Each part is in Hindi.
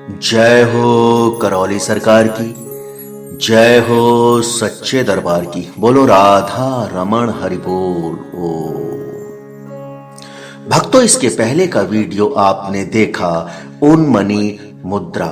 जय हो करौली सरकार की, जय हो सच्चे दरबार की। बोलो राधा रमण हरि बोल। ओ भक्तों, इसके पहले का वीडियो आपने देखा उन्मनी मुद्रा।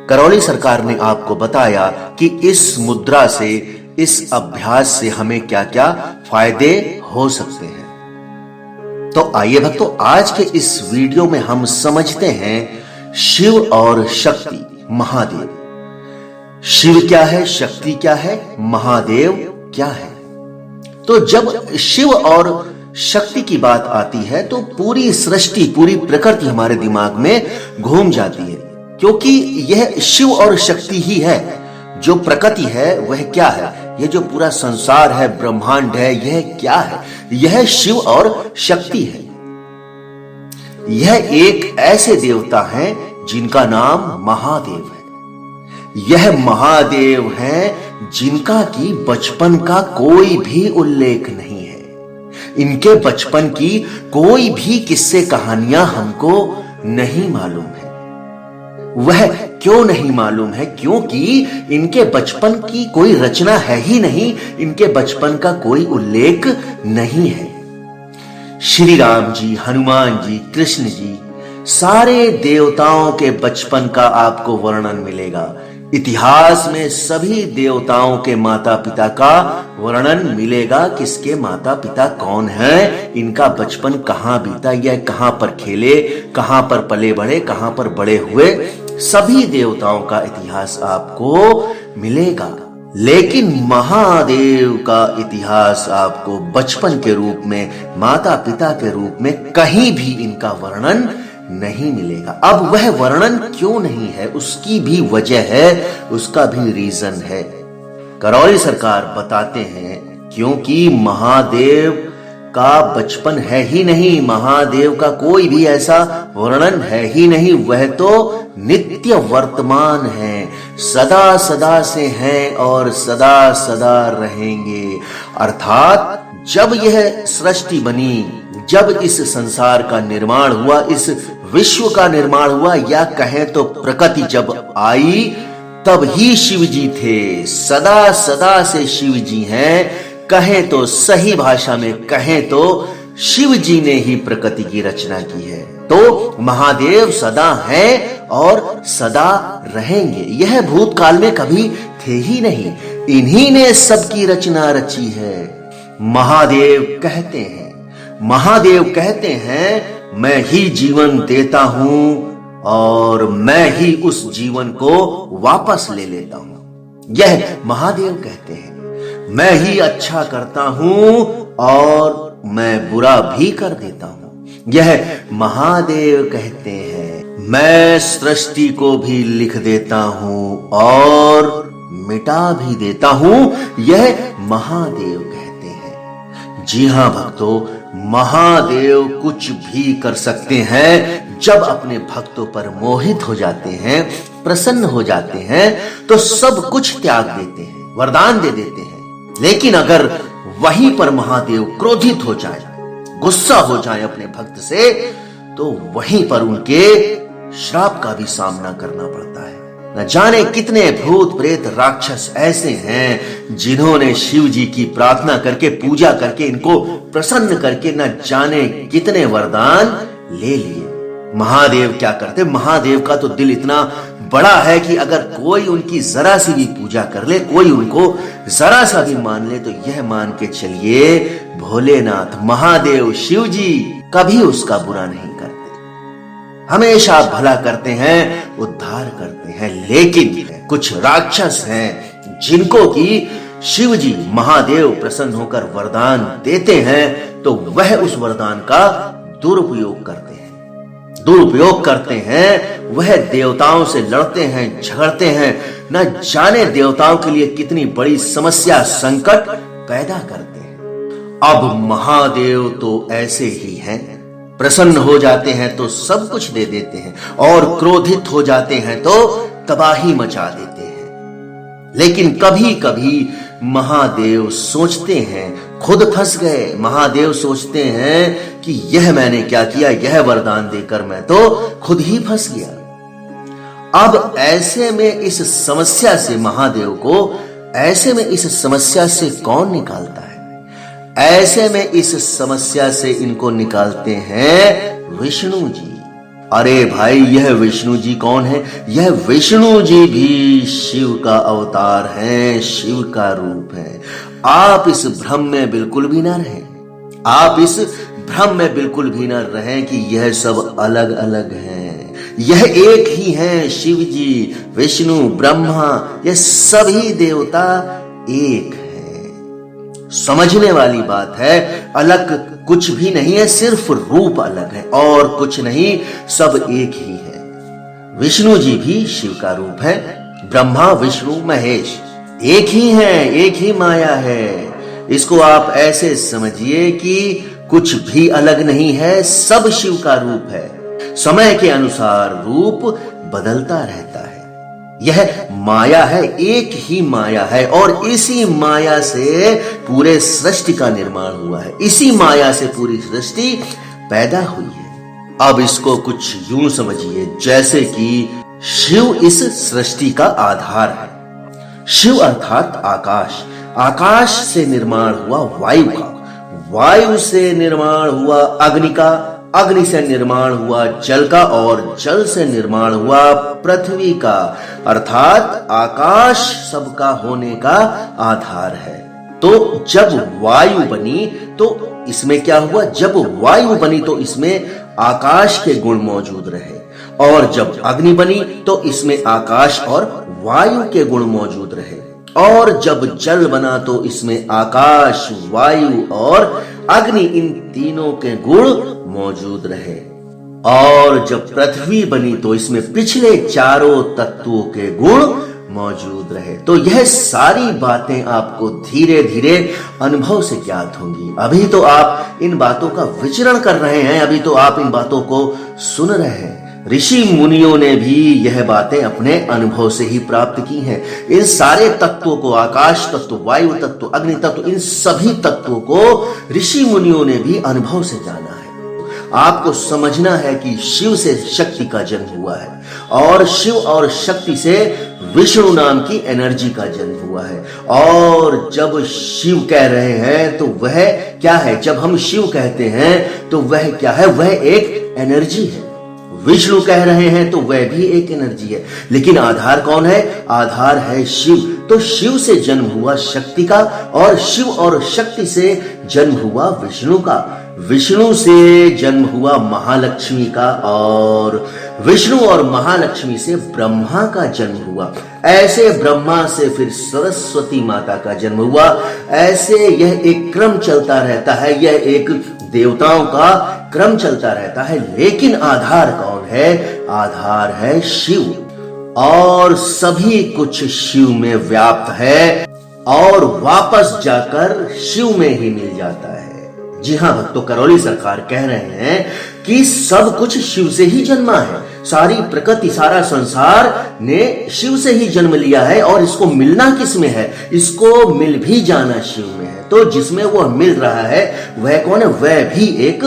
करौली सरकार ने आपको बताया कि इस मुद्रा से, इस अभ्यास से हमें क्या क्या फायदे हो सकते हैं। तो आइए भक्तों, आज के इस वीडियो में हम समझते हैं शिव और शक्ति, महादेव। शिव क्या है, शक्ति क्या है, महादेव क्या है। तो जब शिव और शक्ति की बात आती है तो पूरी सृष्टि, पूरी प्रकृति हमारे दिमाग में घूम जाती है, क्योंकि यह शिव और शक्ति ही है। जो प्रकृति है वह क्या है, यह जो पूरा संसार है, ब्रह्मांड है, यह क्या है, यह शिव और शक्ति है। यह एक ऐसे देवता हैं जिनका नाम महादेव है। यह महादेव हैं जिनका की बचपन का कोई भी उल्लेख नहीं है। इनके बचपन की कोई भी किस्से कहानियां हमको नहीं मालूम है। वह क्यों नहीं मालूम है? क्योंकि इनके बचपन की कोई रचना है ही नहीं, इनके बचपन का कोई उल्लेख नहीं है। श्री राम जी, हनुमान जी, कृष्ण जी, सारे देवताओं के बचपन का आपको वर्णन मिलेगा। इतिहास में सभी देवताओं के माता पिता का वर्णन मिलेगा। किसके माता पिता कौन हैं, इनका बचपन कहां बीता, यह कहां पर खेले, कहां पर पले बढ़े, कहां पर बड़े हुए, सभी देवताओं का इतिहास आपको मिलेगा। लेकिन महादेव का इतिहास आपको बचपन के रूप में, माता पिता के रूप में कहीं भी इनका वर्णन नहीं मिलेगा। अब वह वर्णन क्यों नहीं है, उसकी भी वजह है, उसका भी रीजन है। करौली सरकार बताते हैं क्योंकि महादेव का बचपन है ही नहीं, महादेव का कोई भी ऐसा वर्णन है ही नहीं। वह तो नित्य वर्तमान है, सदा सदा से हैं और सदा सदा रहेंगे। अर्थात जब यह सृष्टि बनी, जब इस संसार का निर्माण हुआ, इस विश्व का निर्माण हुआ, या कहें तो प्रकृति जब आई, तब ही शिव जी थे। सदा सदा से शिव जी हैं। कहें तो सही भाषा में कहें तो शिव जी ने ही प्रकृति की रचना की है। तो महादेव सदा हैं और सदा रहेंगे। यह भूतकाल में कभी थे ही नहीं, इन्हीं ने सबकी रचना रची है। महादेव कहते हैं मैं ही जीवन देता हूं और मैं ही उस जीवन को वापस ले लेता हूं। यह महादेव कहते हैं। मैं ही अच्छा करता हूं और मैं बुरा भी कर देता हूं। यह महादेव कहते हैं। मैं सृष्टि को भी लिख देता हूं और मिटा भी देता हूं। यह महादेव कहते हैं। जी हां भक्तों, महादेव कुछ भी कर सकते हैं। जब अपने भक्तों पर मोहित हो जाते हैं, प्रसन्न हो जाते हैं, तो सब कुछ त्याग देते हैं, वरदान दे देते हैं। लेकिन अगर वहीं पर महादेव क्रोधित हो जाए, गुस्सा हो जाए अपने भक्त से, तो वहीं पर उनके श्राप का भी सामना करना पड़ता है। न जाने कितने भूत प्रेत राक्षस ऐसे हैं जिन्होंने शिव जी की प्रार्थना करके, पूजा करके, इनको प्रसन्न करके न जाने कितने वरदान ले लिए। महादेव क्या करते? महादेव का तो दिल इतना बड़ा है कि अगर कोई उनकी जरा सी भी पूजा कर ले, कोई उनको जरा सा भी मान ले, तो यह मान के चलिए भोलेनाथ, महादेव, शिव जी कभी उसका बुरा नहीं करते, हमेशा भला करते हैं, उद्धार करते हैं। लेकिन कुछ राक्षस हैं जिनको कि शिव जी, महादेव प्रसन्न होकर वरदान देते हैं, तो वह उस वरदान का दुरुपयोग करते हैं। वह देवताओं से लड़ते हैं, झगड़ते हैं, न जाने देवताओं के लिए कितनी बड़ी समस्या, संकट पैदा करते हैं। अब महादेव तो ऐसे ही हैं। प्रसन्न हो जाते हैं तो सब कुछ दे देते हैं, और क्रोधित हो जाते हैं तो तबाही मचा देते हैं। लेकिन कभी कभी महादेव सोचते हैं, खुद फंस गए। महादेव सोचते हैं कि यह मैंने क्या किया, यह वरदान देकर मैं तो खुद ही फंस गया। अब ऐसे में इस समस्या से महादेव को, ऐसे में इस समस्या से कौन निकालता है? ऐसे में इस समस्या से इनको निकालते हैं विष्णु जी। अरे भाई, यह विष्णु जी कौन है? यह विष्णु जी भी शिव का अवतार हैं, शिव का रूप है। आप इस भ्रम में बिल्कुल भी ना रहें, आप इस भ्रम में बिल्कुल भी ना रहें कि यह सब अलग अलग हैं। यह एक ही हैं, शिव जी, विष्णु, ब्रह्मा, यह सभी देवता एक हैं। समझने वाली बात है, अलग कुछ भी नहीं है, सिर्फ रूप अलग है और कुछ नहीं, सब एक ही है। विष्णु जी भी शिव का रूप है, ब्रह्मा, विष्णु, महेश एक ही हैं, एक ही माया है। इसको आप ऐसे समझिए कि कुछ भी अलग नहीं है, सब शिव का रूप है। समय के अनुसार रूप बदलता रहता है। यह माया है, एक ही माया है और इसी माया से पूरे सृष्टि का निर्माण हुआ है, इसी माया से पूरी सृष्टि पैदा हुई है। अब इसको कुछ यूं समझिए जैसे कि शिव इस सृष्टि का आधार है। शिव अर्थात आकाश, आकाश से निर्माण हुआ वायु का, वायु से निर्माण हुआ अग्नि का, अग्नि से निर्माण हुआ जल का और जल से निर्माण हुआ पृथ्वी का, अर्थात आकाश सबका होने का आधार है। तो जब वायु बनी तो इसमें क्या हुआ? जब वायु बनी तो इसमें आकाश के गुण मौजूद रहे, और जब अग्नि बनी तो इसमें आकाश और वायु के गुण मौजूद रहे, और जब जल बना तो इसमें आकाश, वायु और अग्नि, इन तीनों के गुण मौजूद रहे, और जब पृथ्वी बनी तो इसमें पिछले चारों तत्वों के गुण मौजूद रहे। तो यह सारी बातें आपको धीरे धीरे अनुभव से ज्ञात होंगी। अभी तो आप इन बातों का विचरण कर रहे हैं, अभी तो आप इन बातों को सुन रहे हैं। ऋषि मुनियों ने भी यह बातें अपने अनुभव से ही प्राप्त की हैं। इन सारे तत्वों को, आकाश तत्व, वायु तत्व, अग्नि तत्व, इन सभी तत्वों को ऋषि मुनियों ने भी अनुभव से जाना है। आपको समझना है कि शिव से शक्ति का जन्म हुआ है और शिव और शक्ति से विष्णु नाम की एनर्जी का जन्म हुआ है। और जब शिव कह रहे हैं तो वह क्या है? जब हम शिव कहते हैं तो वह क्या है? वह एक एनर्जी है। विष्णु कह रहे हैं तो वह भी एक एनर्जी है, लेकिन आधार कौन है? आधार है शिव। तो शिव से जन्म हुआ शक्ति का, और शिव और शक्ति से जन्म हुआ विष्णु का, विष्णु से जन्म हुआ महालक्ष्मी का, और विष्णु और महालक्ष्मी से ब्रह्मा का जन्म हुआ। ऐसे ब्रह्मा से फिर सरस्वती माता का जन्म हुआ। ऐसे यह एक क्रम चलता रहता है, यह एक देवताओं का क्रम चलता रहता है। लेकिन आधार कौन है? आधार है शिव, और सभी कुछ शिव में व्याप्त है और वापस जाकर शिव में ही मिल जाता है। जी हां भक्तों, करौली सरकार कह रहे हैं कि सब कुछ शिव से ही जन्मा है। सारी प्रकृति, सारा संसार ने शिव से ही जन्म लिया है, और इसको मिलना किस में है? इसको मिल भी जाना शिव में है। तो जिसमें वह मिल रहा है वह कौन है? वह भी एक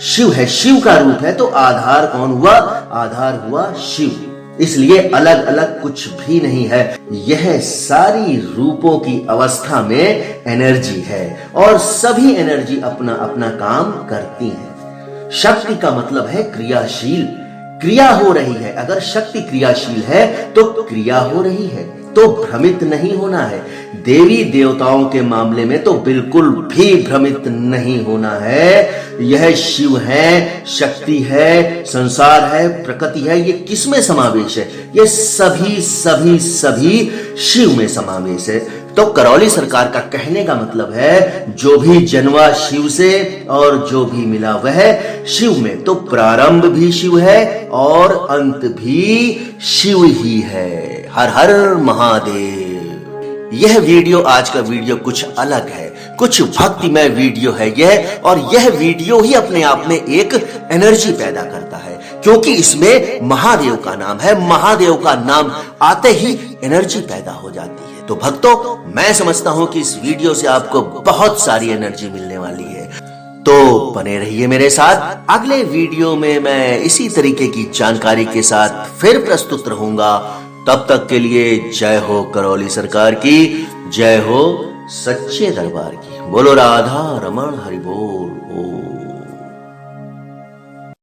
शिव है, शिव का रूप है। तो आधार कौन हुआ? आधार हुआ शिव। इसलिए अलग अलग कुछ भी नहीं है, यह सारी रूपों की अवस्था में एनर्जी है, और सभी एनर्जी अपना अपना काम करती है। शक्ति का मतलब है क्रियाशील, क्रिया हो रही है। अगर शक्ति क्रियाशील है तो क्रिया हो रही है, तो भ्रमित नहीं होना है। देवी देवताओं के मामले में तो बिल्कुल भी भ्रमित नहीं होना है। यह शिव है, शक्ति है, संसार है, प्रकृति है, ये किसमें समावेश है? ये सभी सभी सभी शिव में समावेश है। तो करौली सरकार का कहने का मतलब है, जो भी जन्मा शिव से और जो भी मिला वह शिव में। तो प्रारंभ भी शिव है और अंत भी शिव ही है। हर हर महादेव। यह वीडियो, आज का वीडियो कुछ अलग है, कुछ भक्तिमय वीडियो है यह, और यह वीडियो ही अपने आप में एक एनर्जी पैदा करता है, क्योंकि इसमें महादेव का नाम है। महादेव का नाम आते ही एनर्जी पैदा हो जाती है। तो भक्तों, मैं समझता हूं कि इस वीडियो से आपको बहुत सारी एनर्जी मिलने वाली है। तो बने रहिए मेरे साथ। अगले वीडियो में मैं इसी तरीके की जानकारी के साथ फिर प्रस्तुत रहूंगा। तब तक के लिए जय हो करौली सरकार की, जय हो सच्चे दरबार की। बोलो राधा रमण हरि बोल।